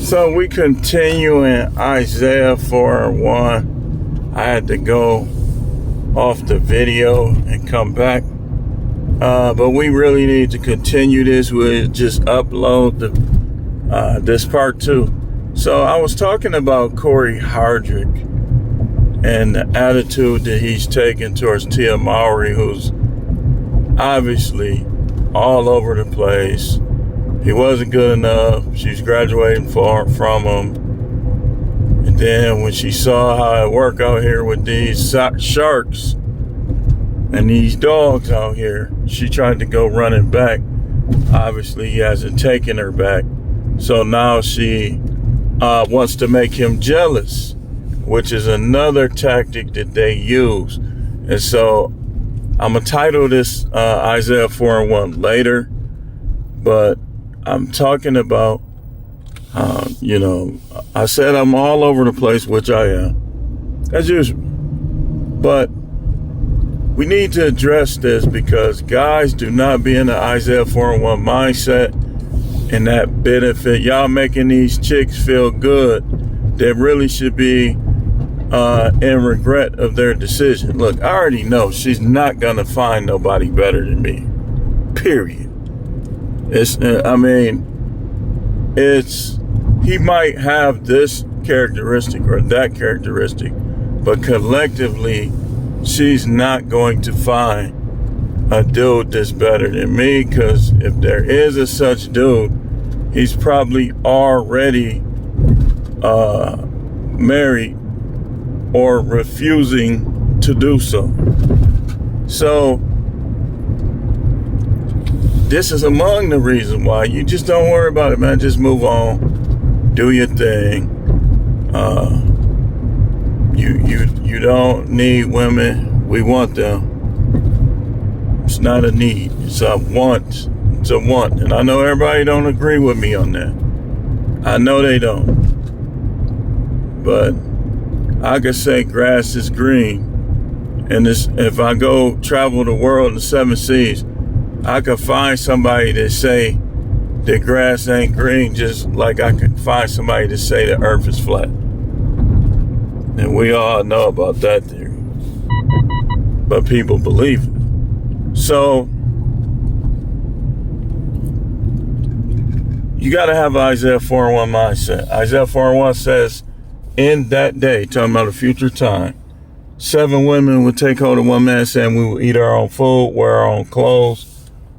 So we continue in Isaiah 4:1. I had to go off the video and come back. But we really need to continue this. We'll just upload this part 2. So I was talking about Corey Hardrick and the attitude that he's taken towards Tia Mowry, who's obviously all over the place. He wasn't good enough. She's graduating far from him. And then when she saw how it worked out here with these sharks and these dogs out here, she tried to go running back. Obviously, he hasn't taken her back. So now she wants to make him jealous, which is another tactic that they use. And so I'm going to title this Isaiah 4:1 later, but I'm talking about, I said I'm all over the place, which I am, as usual. But we need to address this because guys do not be in the Isaiah 4:1 mindset and that benefit. Y'all making these chicks feel good that really should be in regret of their decision. Look, I already know she's not going to find nobody better than me. Period. He might have this characteristic or that characteristic, but collectively, she's not going to find a dude that's better than me, because if there is a such dude, he's probably already married or refusing to do so. So this is among the reasons why you just don't worry about it, man. Just move on, do your thing. You don't need women. We want them. It's not a need. It's a want. It's a want. And I know everybody don't agree with me on that. I know they don't. But I could say grass is green. And if I go travel the world in the 7 seas, I could find somebody that say the grass ain't green, just like I could find somebody to say the earth is flat. And we all know about that theory. But people believe it. So you got to have Isaiah 4:1 mindset. Isaiah 4:1 says, in that day, talking about a future time, 7 women would take hold of one man, saying, we will eat our own food, wear our own clothes,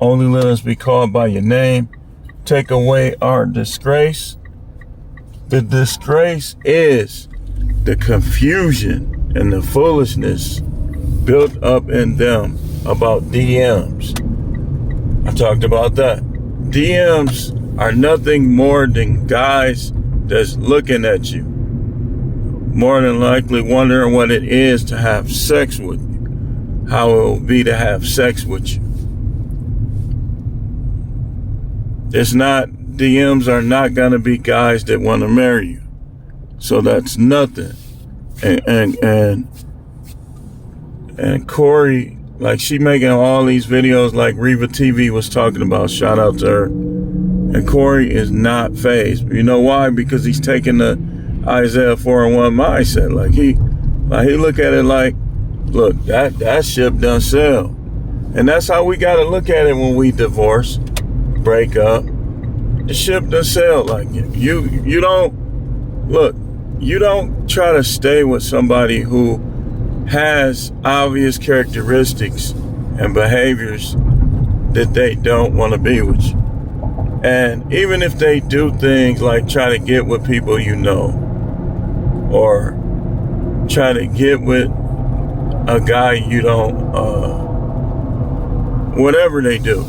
only let us be called by your name. Take away our disgrace. The disgrace is the confusion and the foolishness built up in them about DMs. I talked about that. DMs are nothing more than guys that's looking at you, more than likely wondering what it is to have sex with you, how it will be to have sex with you. DMs are not going to be guys that want to marry you. So that's nothing. And Corey, like, she making all these videos like Reva TV was talking about. Shout out to her. And Corey is not fazed. You know why? Because he's taking the Isaiah 4:1 mindset. Like he look at it like, look, that ship done sailed. And that's how we got to look at it when we divorce, break up. The ship done sailed. Like you don't try to stay with somebody who has obvious characteristics and behaviors that they don't want to be with you. And even if they do things like try to get with people you know, or try to get with a guy you don't, whatever they do,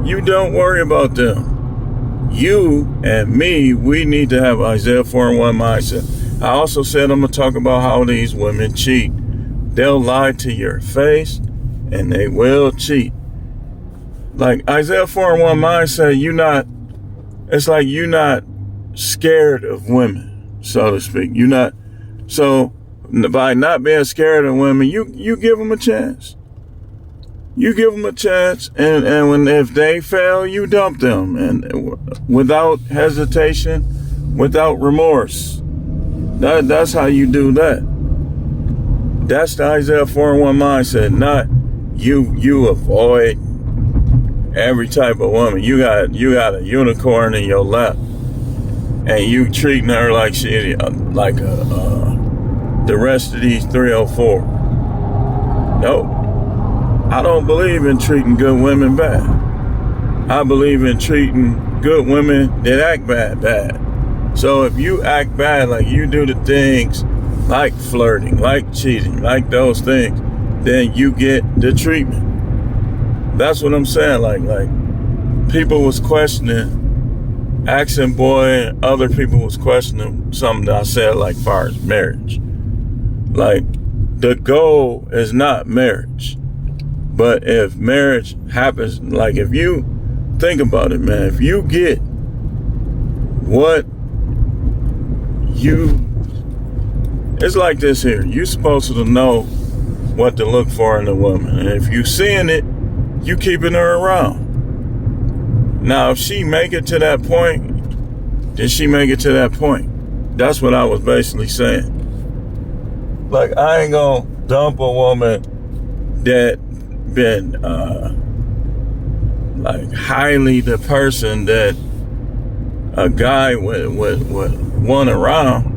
you don't worry about them. You and me, we need to have Isaiah 4:1 mindset. I also said I'm going to talk about how these women cheat. They'll lie to your face and they will cheat. Like Isaiah 4:1 mindset, it's like you're not scared of women, so to speak. So by not being scared of women, you give them a chance. You give them a chance, and if they fail, you dump them, and without hesitation, without remorse. That's how you do that. That's the Isaiah 4:1 mindset, not you avoid every type of woman. You got a unicorn in your lap, and you treating her like she like the rest of these 304. Nope. I don't believe in treating good women bad. I believe in treating good women that act bad. So if you act bad, like you do the things like flirting, like cheating, like those things, then you get the treatment. That's what I'm saying. Like people was questioning, asking boy, and other people was questioning something that I said, like far as marriage. Like the goal is not marriage. But if marriage happens, like if you think about it, man, if you get what it's like this here. You're supposed to know what to look for in a woman. And if you seeing it, you keeping her around. Now, if she make it to that point, then she make it to that point. That's what I was basically saying. Like, I ain't gonna dump a woman that been like highly the person that a guy would want around.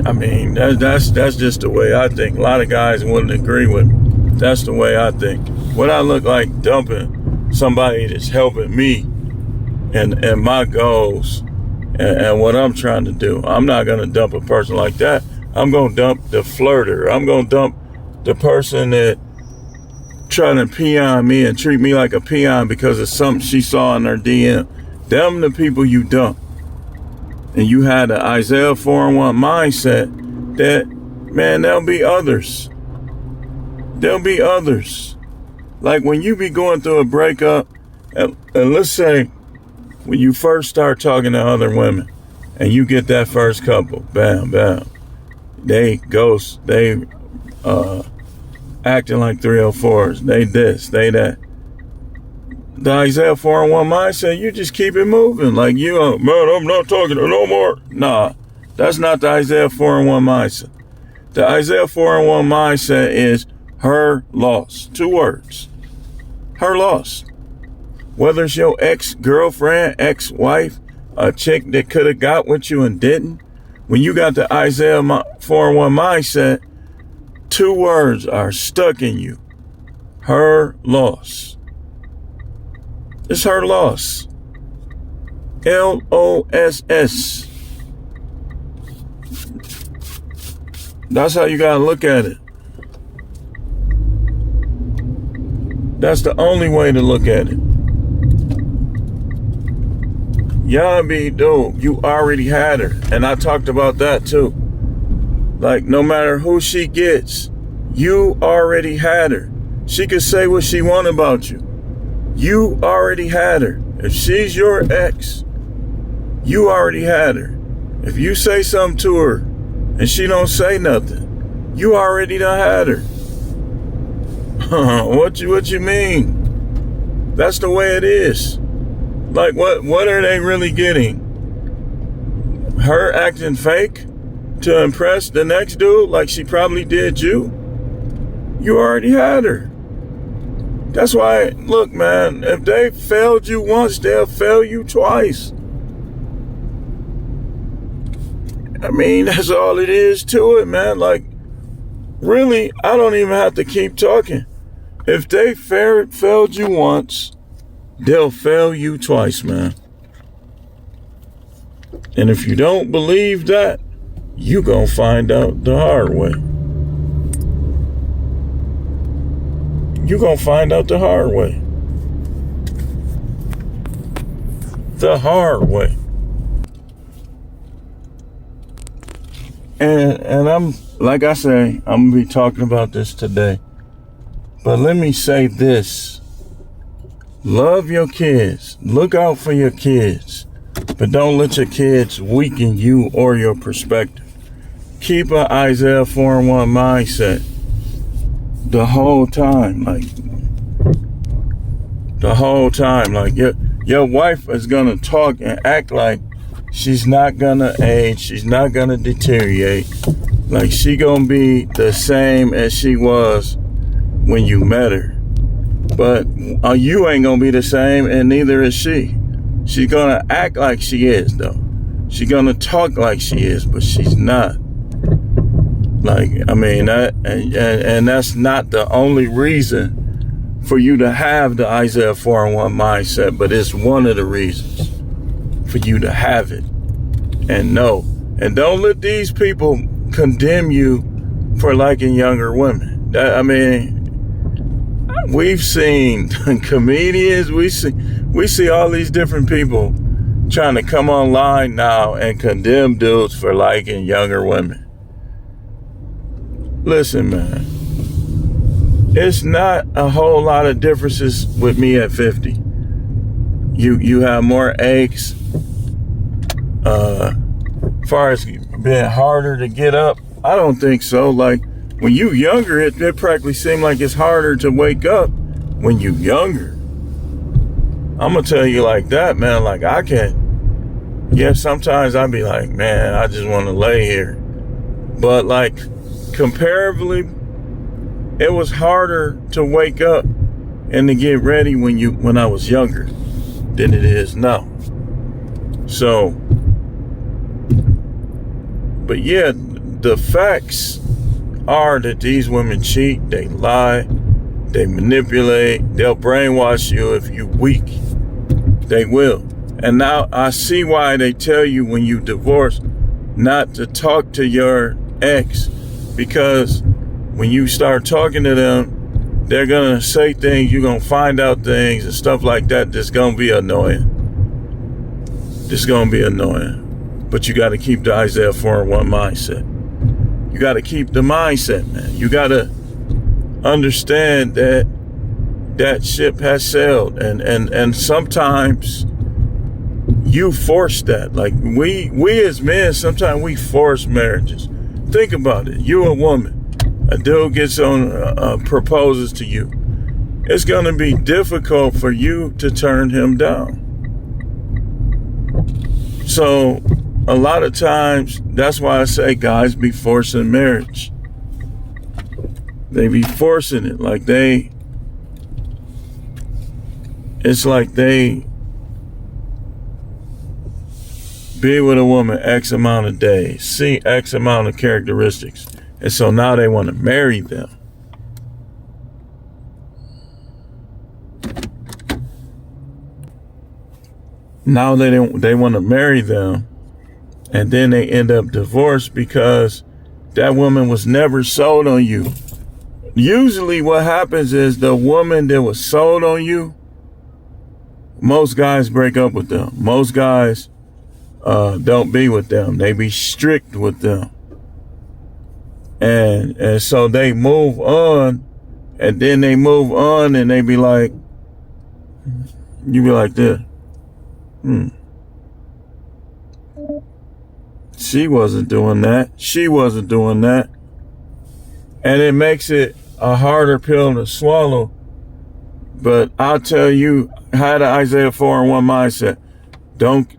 I mean, that's just the way I think. A lot of guys wouldn't agree with me. That's the way I think. Would I look like dumping somebody that's helping me and my goals and what I'm trying to do? I'm not gonna dump a person like that. I'm gonna dump the flirter. I'm gonna dump the person that trying to peon me and treat me like a peon because of something she saw in her DM. Them the people you dump. And you had the Isaiah 4:1 mindset that, man, there'll be others. There'll be others. Like when you be going through a breakup, and let's say when you first start talking to other women and you get that first couple, bam, bam, they ghost, they acting like 304s, they this, they that. The Isaiah 4:1 mindset, you just keep it moving. Like, man, I'm not talking to her no more. Nah, that's not the Isaiah 4:1 mindset. The Isaiah 4:1 mindset is her loss. 2 words. Her loss. Whether it's your ex-girlfriend, ex-wife, a chick that could have got with you and didn't, when you got the Isaiah 4:1 mindset, 2 words are stuck in you. Her loss. It's her loss. LOSS. That's how you gotta look at it. That's the only way to look at it. Dude, you already had her. And I talked about that too. Like, no matter who she gets, you already had her. She could say what she want about you. You already had her. If she's your ex, you already had her. If you say something to her and she don't say nothing, you already done had her. What you mean? That's the way it is. Like, what are they really getting? Her acting fake to impress the next dude like she probably did you? You already had her. That's why, look, man, if they failed you once, they'll fail you twice. I mean, that's all it is to it, man. Like, really, I don't even have to keep talking. If they failed you once, they'll fail you twice, man. And if you don't believe that, you gonna find out the hard way. You're going to find out the hard way. The hard way. And I'm, like I say, I'm going to be talking about this today. But let me say this. Love your kids. Look out for your kids. But don't let your kids weaken you or your perspective. Keep an Isaiah 4:1 mindset. The whole time, like Your wife is gonna talk and act like she's not gonna age, she's not gonna deteriorate, like she gonna be the same as she was when you met her. But you ain't gonna be the same, and neither is she. She's gonna act like she is, though. She's gonna talk like she is, but she's not. Like, I mean, that, and that's not the only reason for you to have the Isaiah 4:1 mindset, but it's one of the reasons for you to have it and know. And don't let these people condemn you for liking younger women. I mean, we've seen comedians, we see all these different people trying to come online now and condemn dudes for liking younger women. Listen, man, it's not a whole lot of differences with me at 50. You have more aches. Far as being harder to get up, I don't think so. Like, when you younger, it practically seems like it's harder to wake up when you younger. I'm gonna tell you like that, man. Like, I can't. Yeah, sometimes I'd be like, man, I just want to lay here. But like, comparatively, it was harder to wake up and to get ready when I was younger than it is now. So, but yeah, the facts are that these women cheat, they lie, they manipulate, they'll brainwash you if you're weak. They will. And now I see why they tell you when you divorce not to talk to your ex, because when you start talking to them, they're gonna say things, you're gonna find out things and stuff like that that's gonna be annoying. It's gonna be annoying. But you gotta keep the Isaiah 4:1 mindset. You gotta keep the mindset, man. You gotta understand that ship has sailed, and sometimes you force that. Like, we as men, sometimes we force marriages. Think about it. You a woman, a dude gets on, proposes to you. It's gonna be difficult for you to turn him down. So a lot of times, that's why I say guys be forcing marriage. They be forcing it. Like it's like they be with a woman X amount of days, see X amount of characteristics, and so now they want to marry them. Now they want to marry them, and then they end up divorced because that woman was never sold on you. Usually what happens is the woman that was sold on you, most guys break up with them. Most guys don't be with them. They be strict with them. And so they move on, and then they move on and they be like, you be like this. She wasn't doing that. She wasn't doing that. And it makes it a harder pill to swallow. But I'll tell you, have the Isaiah 4:1 mindset.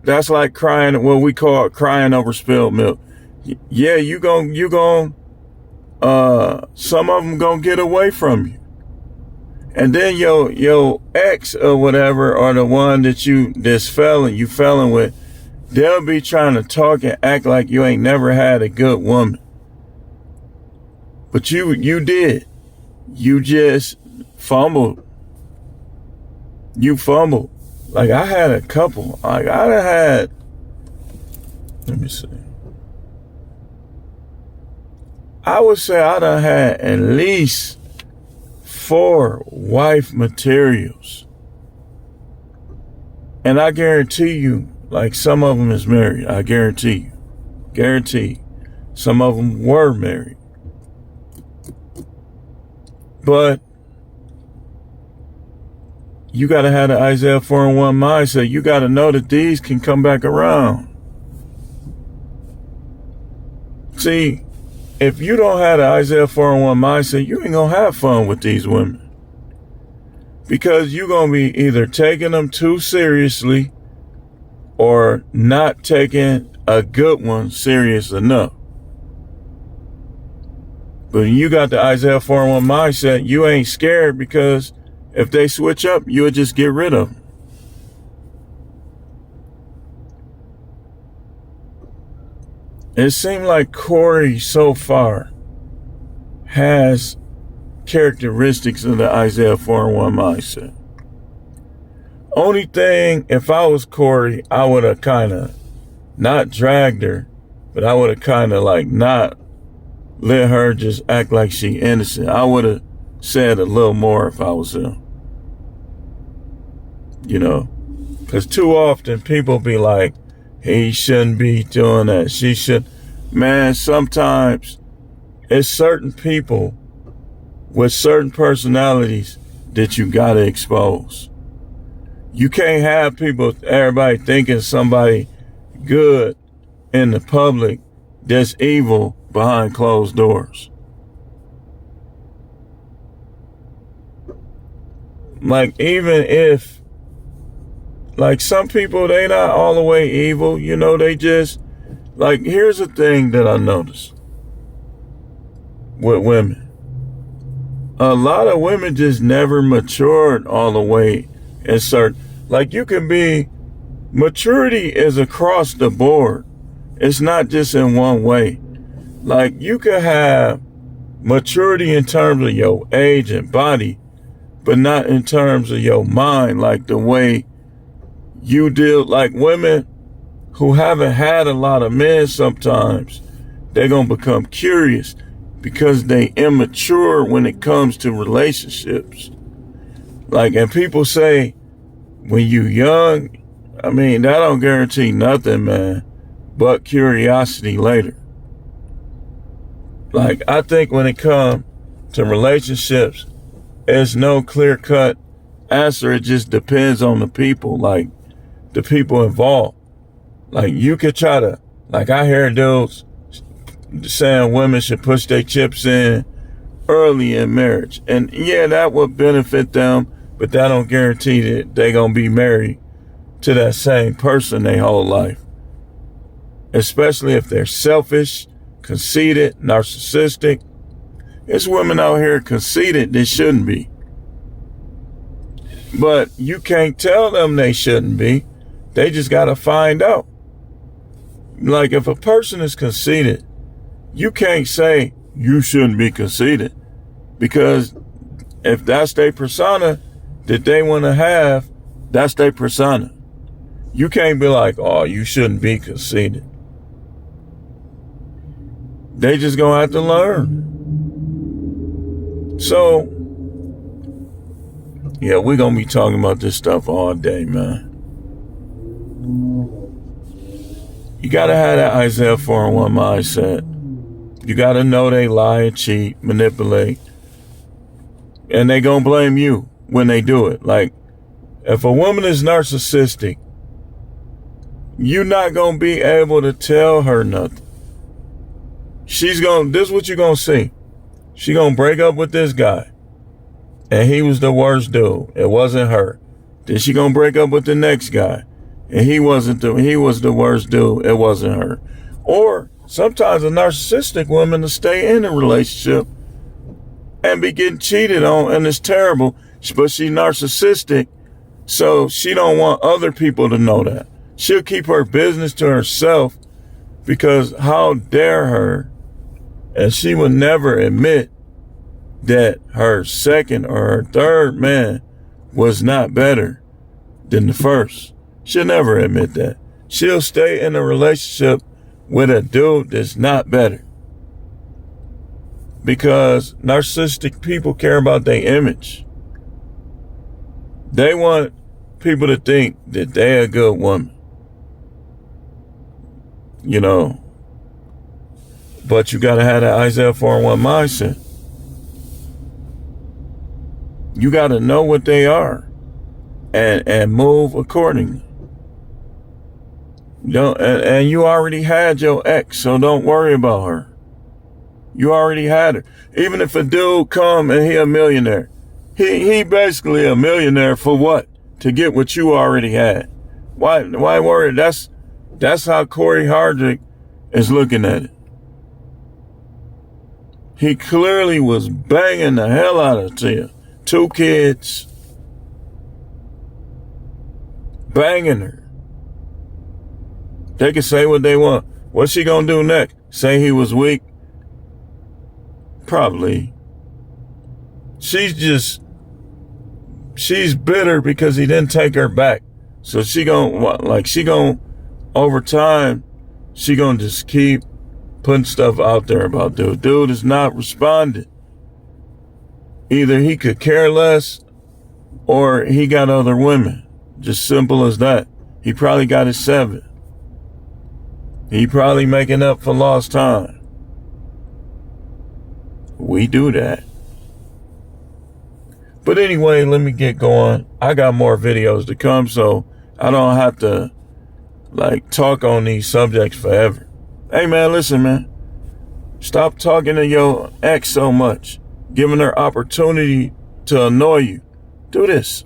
That's like crying, what we call crying over spilled milk. Yeah, some of them gonna get away from you. And then your ex or whatever, or the one that you felling with, they'll be trying to talk and act like you ain't never had a good woman. But you did. You just fumbled. You fumbled. Like, I had a couple. Like, I done had, let me see. I would say I done had at least 4 wife materials. And I guarantee you, like, some of them is married. I guarantee you. Guarantee. Some of them were married. But you got to have the Isaiah 4:1 mindset. You got to know that these can come back around. See, if you don't have the Isaiah 4:1 mindset, you ain't going to have fun with these women. Because you're going to be either taking them too seriously or not taking a good one serious enough. But when you got the Isaiah 41 mindset, you ain't scared, because if they switch up, you'll just get rid of them. It seemed like Corey so far has characteristics of the Isaiah 41 mindset. Only thing, if I was Corey, I would have kind of not dragged her, but I would have kind of like not let her just act like she innocent. I would have said a little more if I was him. You know, because too often people be like, he shouldn't be doing that. She should. Man, sometimes it's certain people with certain personalities that you gotta expose. You can't have everybody thinking somebody good in the public that's evil behind closed doors. Like, even if, like, some people, they not all the way evil, you know, they just, like, here's the thing that I noticed with women. A lot of women just never matured all the way in certain, like, you can be, maturity is across the board. It's not just in one way. Like, you could have maturity in terms of your age and body, but not in terms of your mind, like the way you deal. Like, women who haven't had a lot of men, sometimes they're going to become curious because they immature when it comes to relationships. Like, and people say when you young, I mean, that don't guarantee nothing, man, but curiosity later. Like, I think when it comes to relationships, there's no clear-cut answer. It just depends on the people, like the people involved. Like, you could try to, like, I hear dudes saying women should push their chips in early in marriage. And yeah, that would benefit them, but that don't guarantee that they're going to be married to that same person their whole life. Especially if they're selfish, conceited, narcissistic. There's women out here conceited that shouldn't be. But you can't tell them they shouldn't be. They just got to find out. Like, if a person is conceited, you can't say you shouldn't be conceited, because if that's their persona that they want to have, that's their persona. You can't be like, oh, you shouldn't be conceited. They just gonna have to learn. So, yeah, we're gonna be talking about this stuff all day, man. You gotta have that Isaiah 41 mindset. You gotta know they lie and cheat, manipulate, and they gonna blame you when they do it. Like, if a woman is narcissistic, you're not gonna be able to tell her nothing. This is what you're gonna see. She gonna break up with this guy, and he was the worst dude. It wasn't her. Then she gonna break up with the next guy, and he was the worst dude. It wasn't her. Or sometimes a narcissistic woman will stay in a relationship and be getting cheated on, and it's terrible, but she's narcissistic, so she don't want other people to know that. She'll keep her business to herself, because how dare her? And she would never admit that her second or her third man was not better than the first. She'll never admit that. She'll stay in a relationship with a dude that's not better, because narcissistic people care about their image. They want people to think that they're a good woman, you know. But you got to have that Isaiah 41 mindset. You got to know what they are and move accordingly. And you already had your ex, so don't worry about her. You already had her. Even if a dude come and he a millionaire, He basically a millionaire for what? To get what you already had. Why worry? That's how Corey Hardrick is looking at it. He clearly was banging the hell out of Tia. 2 kids. Banging her. They can say what they want. What's she gonna do next? Say he was weak? Probably. She's bitter because he didn't take her back. So over time, she gonna just keep putting stuff out there about dude. Dude is not responding. Either he could care less or he got other women. Just simple as that. He probably got his 7. He probably making up for lost time. We do that. But anyway, let me get going. I got more videos to come, so I don't have to talk on these subjects forever. Hey man, listen man. Stop talking to your ex so much. Giving her opportunity to annoy you. Do this.